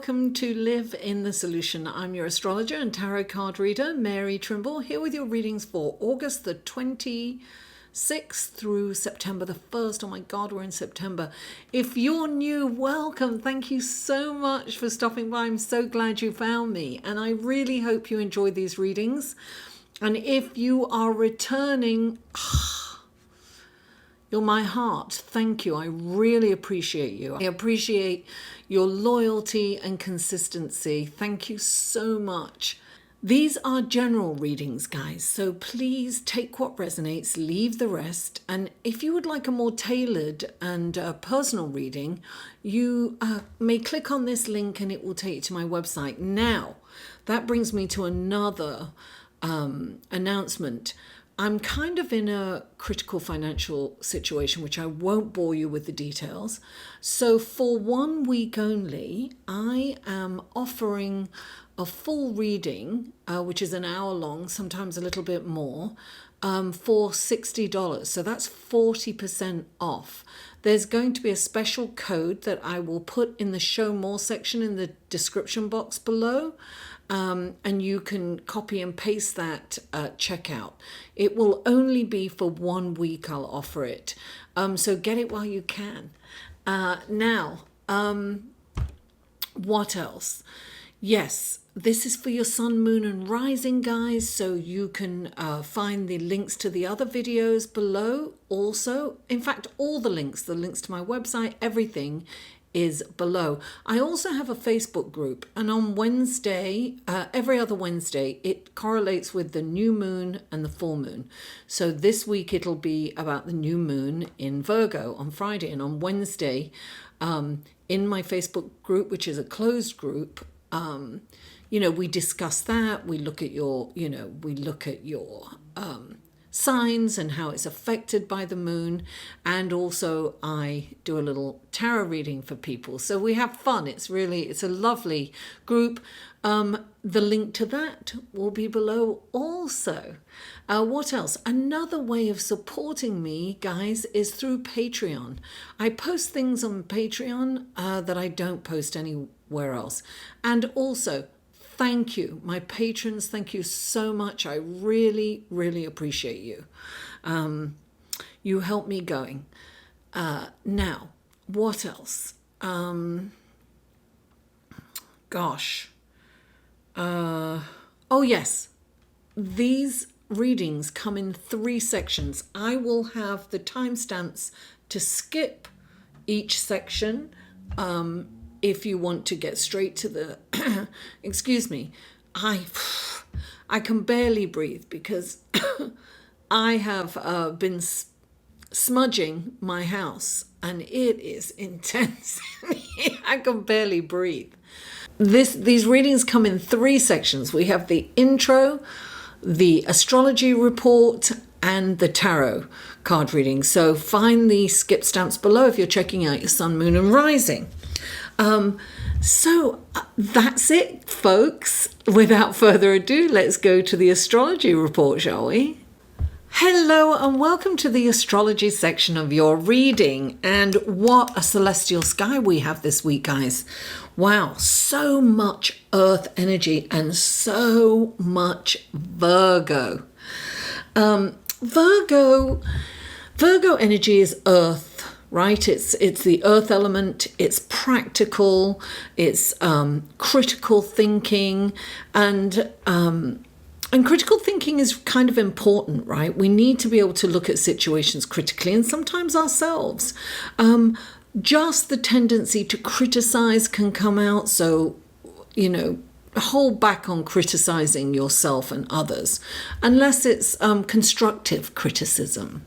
welcome to Live in the Solution. I'm your astrologer and tarot card reader, Mary Trimble, here with your readings for August the 26th through September the 1st. Oh my God, we're in September. If you're new, welcome. Thank you so much for stopping by. I'm so glad you found me, and I really hope you enjoy these readings. And if you are returning, you're my heart. Thank you. I really appreciate you. I appreciate your loyalty and consistency. Thank you so much. These are general readings, guys, so please take what resonates, leave the rest. And if you would like a more tailored and personal reading, you may click on this link and it will take you to my website. Now, that brings me to another announcement. I'm kind of in a critical financial situation, which I won't bore you with the details. So for 1 week only, I am offering a full reading, which is an hour long, sometimes a little bit more, for $60. So that's 40% off. There's going to be a special code that I will put in the show more section in the description box below. And you can copy and paste that at checkout. It will only be for 1 week. I'll offer it. So get it while you can. Now, what else? Yes, this is for your sun, moon, and rising, guys. So you can find the links to the other videos below. Also, in fact, all the links to my website, everything is below. I also have a Facebook group, and on Wednesday, every other Wednesday, it correlates with the new moon and the full moon. So this week it'll be about the new moon in Virgo on Friday, and on Wednesday, in my Facebook group, which is a closed group, we discuss that. We look at your, signs and how it's affected by the moon, and also I do a little tarot reading for people, so we have fun. It's a lovely group. The link to that will be below also. What else? Another way of supporting me, guys, is through Patreon. I post things on Patreon that I don't post anywhere else. And also, thank you, my patrons. Thank you so much. I really, really appreciate you. You help me going. Now, what else? Oh, yes. These readings come in 3 sections. I will have the timestamps to skip each section. If you want to get straight to the, excuse me, I can barely breathe because I have been smudging my house, and it is intense. I can barely breathe. These readings come in 3 sections. We have the intro, the astrology report, and the tarot card reading. So find the skip stamps below if you're checking out your sun, moon, and rising. So that's it, folks. Without further ado, let's go to the astrology report, shall we? Hello and welcome to the astrology section of your reading. And what a celestial sky we have this week, guys. Wow, so much earth energy and so much Virgo. Virgo energy is earth. Right? It's the earth element, it's practical, it's critical thinking, and critical thinking is kind of important, right? We need to be able to look at situations critically, and sometimes ourselves. Just the tendency to criticize can come out, so, hold back on criticizing yourself and others, unless it's constructive criticism.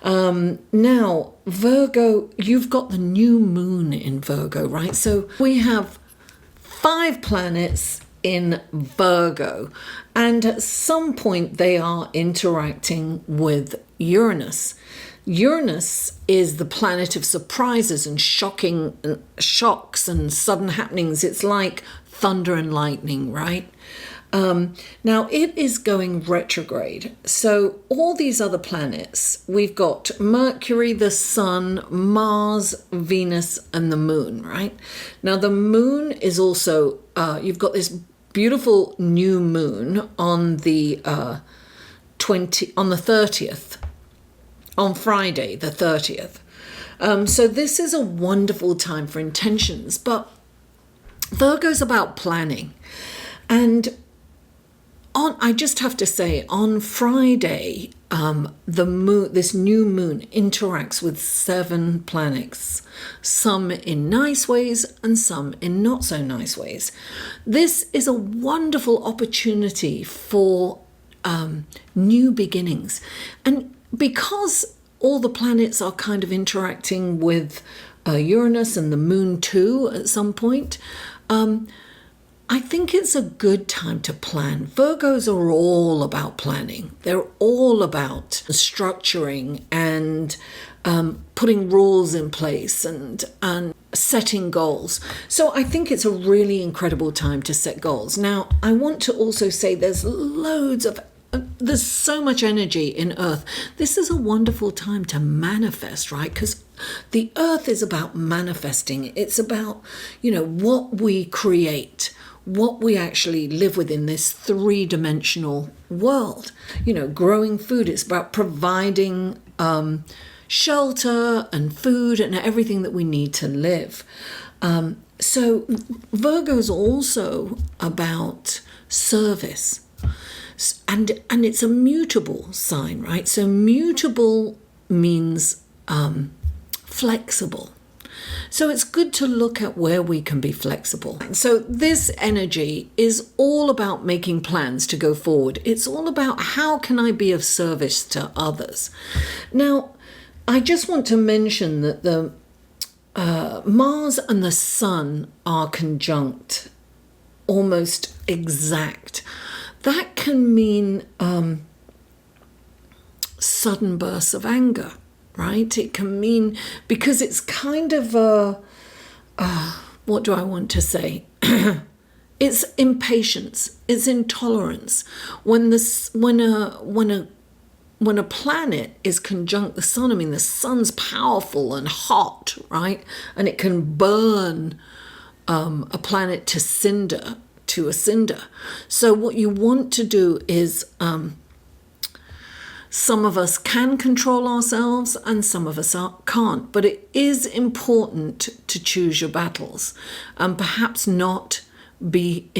Now, Virgo, you've got the new moon in Virgo, right? So we have 5 planets in Virgo, and at some point they are interacting with Uranus. Uranus is the planet of surprises and shocks and sudden happenings. It's like thunder and lightning, right? Now, it is going retrograde. So all these other planets, we've got Mercury, the Sun, Mars, Venus, and the Moon, right? Now, the Moon is also, you've got this beautiful new moon on the 30th, on Friday, the 30th. So this is a wonderful time for intentions, but Virgo's about planning. And I just have to say, on Friday, this new moon interacts with 7 planets, some in nice ways and some in not so nice ways. This is a wonderful opportunity for new beginnings. And because all the planets are kind of interacting with Uranus and the moon too at some point, I think it's a good time to plan. Virgos are all about planning. They're all about structuring and putting rules in place and setting goals. So I think it's a really incredible time to set goals. Now, I want to also say there's so much energy in Earth. This is a wonderful time to manifest, right? Because the Earth is about manifesting. It's about, what we create, what we actually live within this 3-dimensional world. Growing food, it's about providing shelter and food and everything that we need to live. So Virgo's also about service. And it's a mutable sign, right? So mutable means flexible. So it's good to look at where we can be flexible. So this energy is all about making plans to go forward. It's all about how can I be of service to others. Now, I just want to mention that the Mars and the Sun are conjunct, almost exact. That can mean sudden bursts of anger, right? It can mean, because it's kind of what do I want to say? It's impatience, it's intolerance. When a planet is conjunct the sun, I mean, the sun's powerful and hot, right? And it can burn a planet to a cinder. So what you want to do is, some of us can control ourselves and some of us can't, but it is important to choose your battles and perhaps not be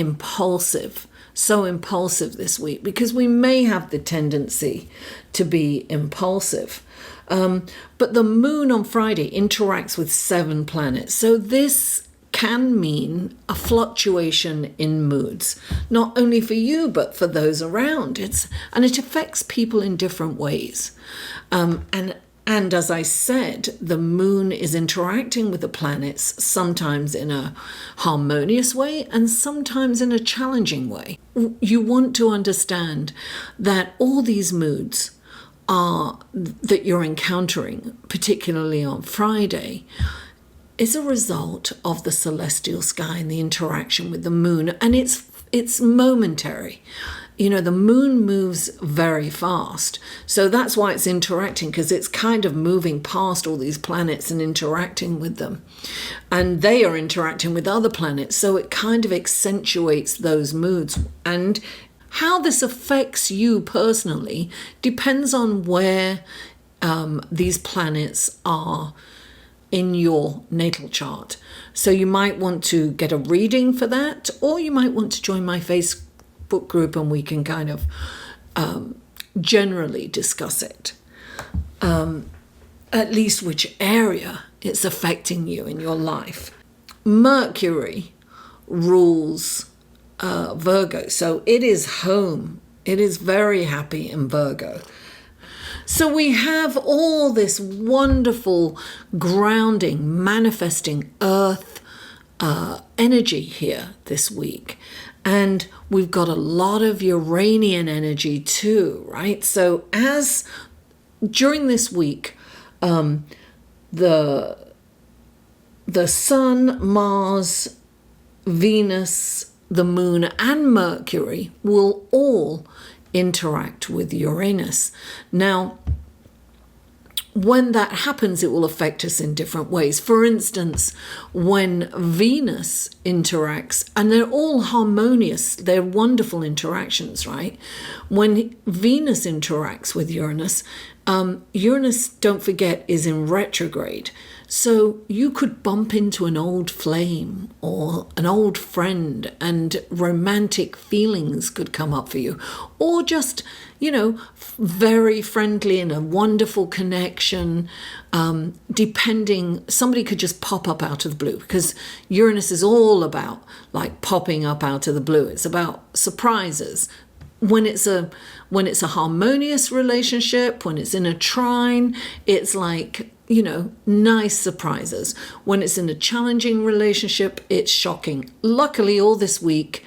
so impulsive this week, because we may have the tendency to be impulsive. But the moon on Friday interacts with 7 planets. So this can mean a fluctuation in moods, not only for you, but for those around. And it affects people in different ways. And as I said, the moon is interacting with the planets, sometimes in a harmonious way and sometimes in a challenging way. You want to understand that all these moods that you're encountering, particularly on Friday, is a result of the celestial sky and the interaction with the moon. And it's momentary. The moon moves very fast. So that's why it's interacting, because it's kind of moving past all these planets and interacting with them. And they are interacting with other planets. So it kind of accentuates those moods. And how this affects you personally depends on where these planets are in your natal chart. So you might want to get a reading for that, or you might want to join my Facebook group and we can kind of generally discuss it. At least which area it's affecting you in your life. Mercury rules Virgo, so it is home. It is very happy in Virgo. So we have all this wonderful grounding, manifesting earth energy here this week. And we've got a lot of Uranian energy too, right? So as during this week, the Sun, Mars, Venus, the moon and Mercury will all interact with Uranus. Now, when that happens, it will affect us in different ways. For instance, when Venus interacts, and they're all harmonious, they're wonderful interactions, right? When Venus interacts with Uranus, Uranus, don't forget, is in retrograde. So you could bump into an old flame or an old friend, and romantic feelings could come up for you. Or just, very friendly and a wonderful connection, depending, somebody could just pop up out of the blue, because Uranus is all about like popping up out of the blue. It's about surprises. When it's a harmonious relationship, when it's in a trine, it's like, nice surprises. When it's in a challenging relationship, it's shocking. Luckily, all this week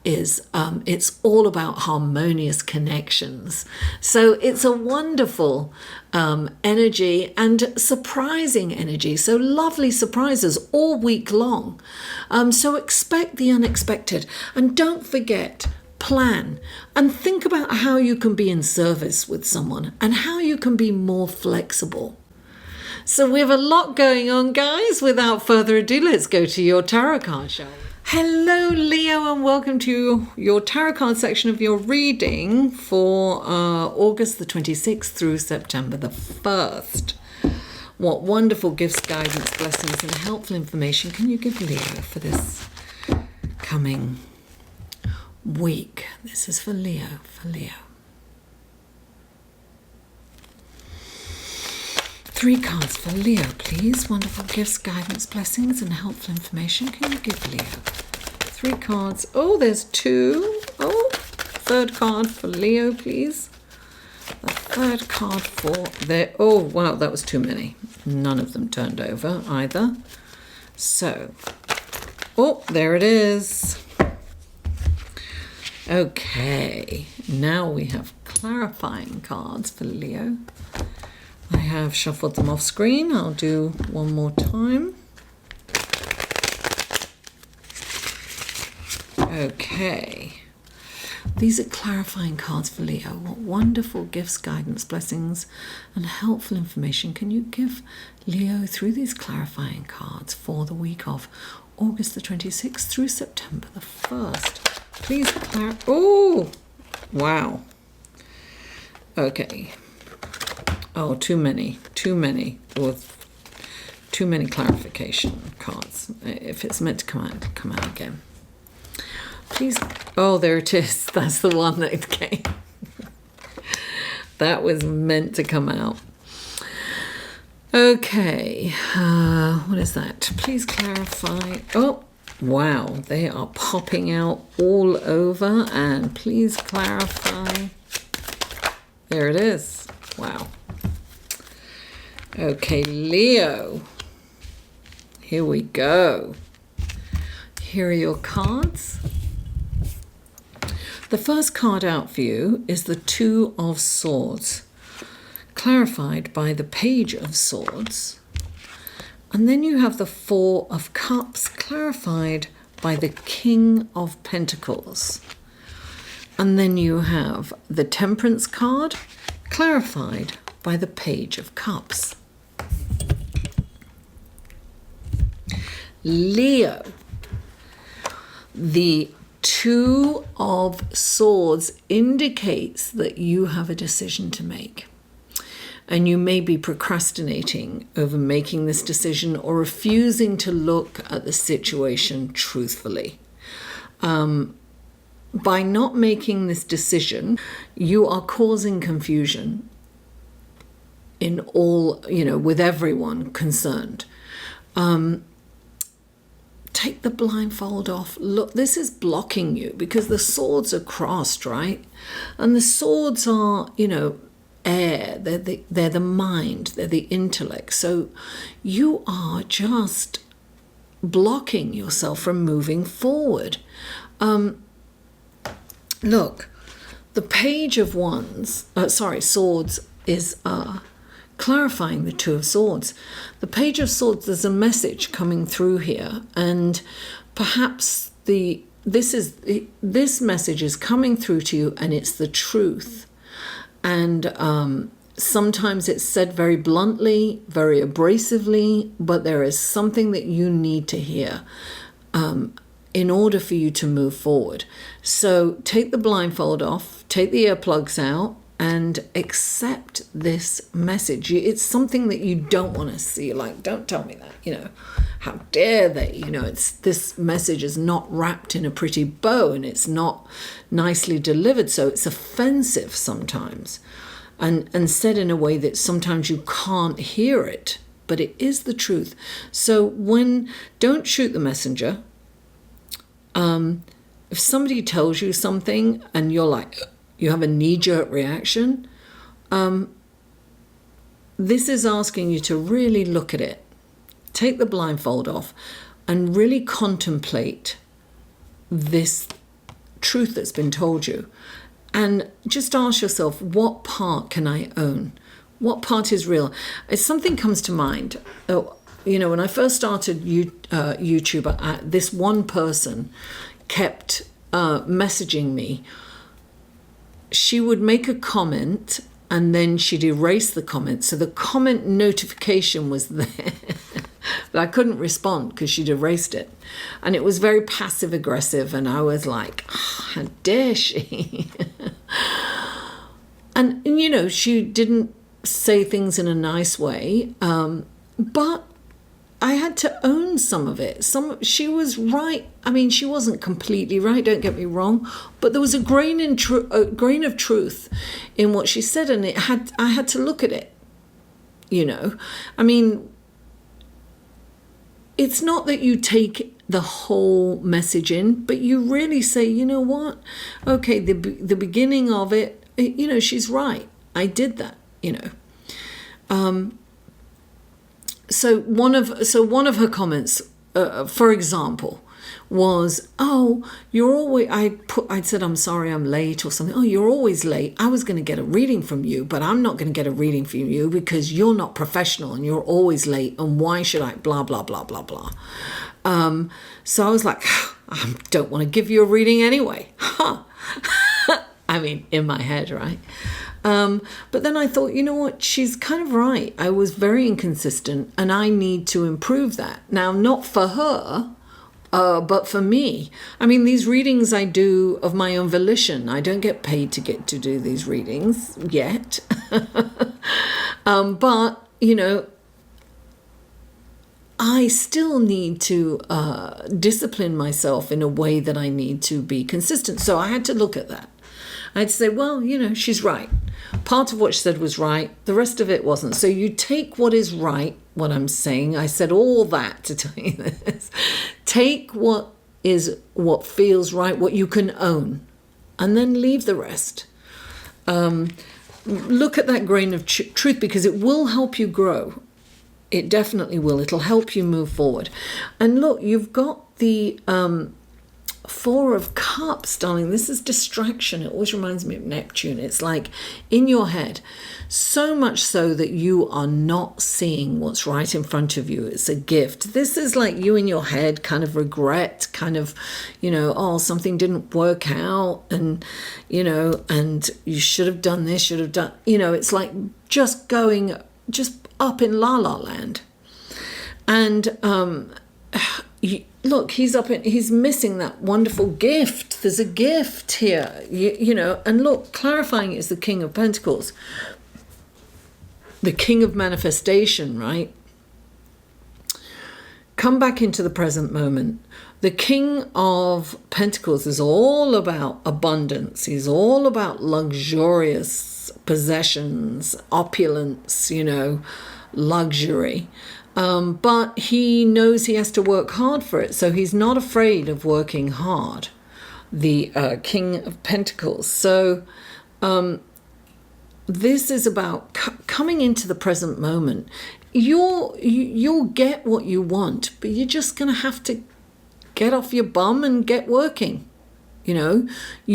is it's all about harmonious connections. So it's a wonderful energy and surprising energy. So lovely surprises all week long. So expect the unexpected, and don't forget, plan and think about how you can be in service with someone and how you can be more flexible. So we have a lot going on, guys. Without further ado, let's go to your tarot card, shall we? Hello, Leo, and welcome to your tarot card section of your reading for August the 26th through September the 1st. What wonderful gifts, guidance, blessings, and helpful information can you give Leo for this coming week? This is for Leo, Three cards for Leo, please. Wonderful gifts, guidance, blessings, and helpful information can you give Leo? Three cards. Oh, there's two. Oh, third card for Leo, please. The third card for there. Oh, wow, that was too many. None of them turned over either. So, oh, there it is. Okay, now we have clarifying cards for Leo. I have shuffled them off screen. I'll do one more time. Okay. These are clarifying cards for Leo. What wonderful gifts, guidance, blessings, and helpful information can you give Leo through these clarifying cards for the week of August the 26th through September the 1st? Please oh, wow. Okay. Oh, too many, or too many clarification cards. If it's meant to come out again. Please, oh, there it is. That's the one that came. That was meant to come out. Okay, what is that? Please clarify. Oh, wow, they are popping out all over, and please clarify. There it is. Wow. Okay, Leo, here we go. Here are your cards. The first card out for you is the Two of Swords, clarified by the Page of Swords. And then you have the Four of Cups, clarified by the King of Pentacles. And then you have the Temperance card, clarified by the Page of Cups. Leo, the Two of Swords indicates that you have a decision to make. And you may be procrastinating over making this decision or refusing to look at the situation truthfully. By not making this decision, you are causing confusion in all, with everyone concerned. Take the blindfold off. Look, this is blocking you because the swords are crossed, right? And the swords are, air. They're the mind. They're the intellect. So you are just blocking yourself from moving forward. Look, the Page of Swords is clarifying the Two of Swords. The Page of Swords, there's a message coming through here, and perhaps the this message is coming through to you, and it's the truth. And sometimes it's said very bluntly, very abrasively, but there is something that you need to hear in order for you to move forward. So take the blindfold off, take the earplugs out, and accept this message. It's something that you don't want to see. Like, don't tell me that, how dare they? This message is not wrapped in a pretty bow, and it's not nicely delivered. So it's offensive sometimes, and said in a way that sometimes you can't hear it, but it is the truth. So don't shoot the messenger. If somebody tells you something and you're like, you have a knee-jerk reaction, this is asking you to really look at it, take the blindfold off, and really contemplate this truth that's been told you. And just ask yourself, what part can I own? What part is real? If something comes to mind, when I first started YouTube, this one person kept messaging me. She would make a comment and then she'd erase the comment. So the comment notification was there, but I couldn't respond because she'd erased it. And it was very passive aggressive. And I was like, how dare she? And she didn't say things in a nice way. But I had to own some of it. She was right. I mean, she wasn't completely right, don't get me wrong, but there was a grain of truth in what she said, and I had to look at it. I mean, it's not that you take the whole message in, but you really say, you know what? Okay, the beginning of it, she's right. I did that, So one of her comments, for example, was, "Oh, you're always." I said, "I'm sorry, I'm late," or something. "Oh, you're always late. I was going to get a reading from you, but I'm not going to get a reading from you because you're not professional and you're always late. And why should I? Blah blah blah blah blah." So I was like, "I don't want to give you a reading anyway." I mean, in my head, right? But then I thought, you know what? She's kind of right. I was very inconsistent and I need to improve that. Now, not for her, but for me. I mean, these readings I do of my own volition. I don't get paid to do these readings yet. But, I still need to discipline myself in a way that I need to be consistent. So I had to look at that. I had to say, well, she's right. Part of what she said was right. The rest of it wasn't. So you take what is right, what I'm saying. I said all that to tell you this. Take what feels right, what you can own, and then leave the rest. Look at that grain of truth because it will help you grow. It definitely will. It'll help you move forward. And look, you've got the Four of Cups, darling. This is distraction. It always reminds me of Neptune. It's like in your head, so much so that you are not seeing what's right in front of you. It's a gift. This is like you in your head, kind of regret, kind of, oh, something didn't work out, and, and you should have done this, should have done, it's like just up in la la land. And, look, he's missing that wonderful gift. There's a gift here, and look, clarifying is the King of Pentacles, the King of manifestation, right? Come back into the present moment. The King of Pentacles is all about abundance. He's all about luxurious possessions, opulence, luxury. But he knows he has to work hard for it, so he's not afraid of working hard, the King of Pentacles. So this is about coming into the present moment. You'll get what you want, but you're just going to have to get off your bum and get working. You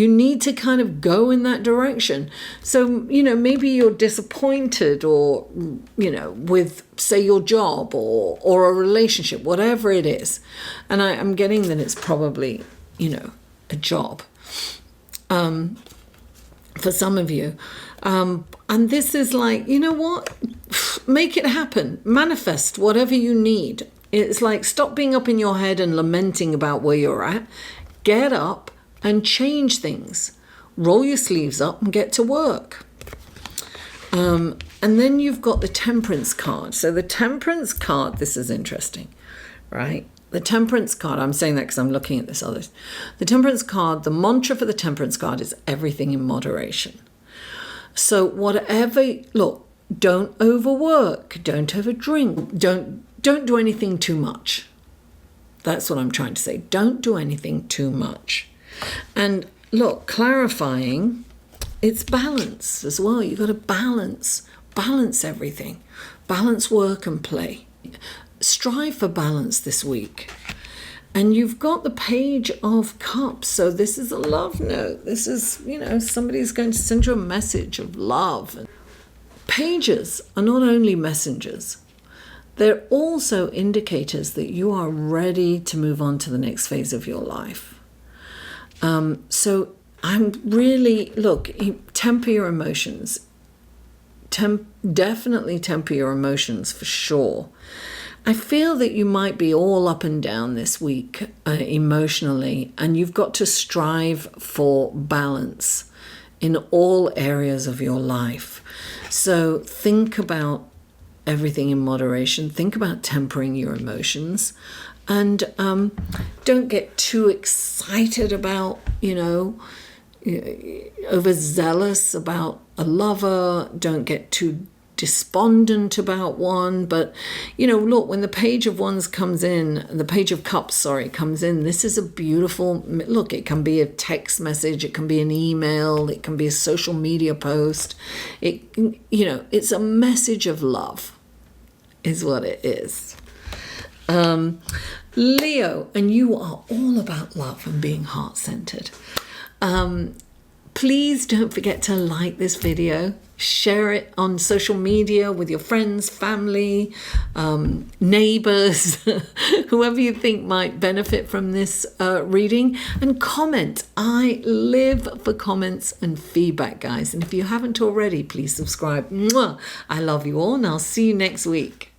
need to kind of go in that direction. So, maybe you're disappointed or, with, say, your job or a relationship, whatever it is. And I'm getting that it's probably, a job for some of you. And this is like, you know what? Make it happen. Manifest whatever you need. It's like, stop being up in your head and lamenting about where you're at. Get up and change things. Roll your sleeves up and get to work. And then you've got the Temperance card. So the Temperance card, this is interesting, right? The Temperance card, I'm saying that because I'm looking at this other. The Temperance card, the mantra for the Temperance card is everything in moderation. So whatever, look, don't overwork, don't overdrink, don't do anything too much. That's what I'm trying to say. Don't do anything too much. And look, clarifying, it's balance as well. You've got to balance everything. Balance work and play. Strive for balance this week. And you've got the Page of Cups. So this is a love note. This is, somebody's going to send you a message of love. Pages are not only messengers. They're also indicators that you are ready to move on to the next phase of your life. So I'm really, look, temper your emotions. Definitely temper your emotions for sure. I feel that you might be all up and down this week emotionally, and you've got to strive for balance in all areas of your life. So think about everything in moderation. Think about tempering your emotions, and don't get too excited about, overzealous about a lover. Don't get too despondent about one. But look, when the Page of Wands comes in, the Page of Cups comes in, this is a beautiful look. It can be a text message, it can be an email, it can be a social media post. It's a message of love is what it is. Leo, and you are all about love and being heart-centered. Please don't forget to like this video, share it on social media with your friends, family, neighbors, whoever you think might benefit from this reading, and comment. I live for comments and feedback, guys. And if you haven't already, please subscribe. Mwah! I love you all, and I'll see you next week.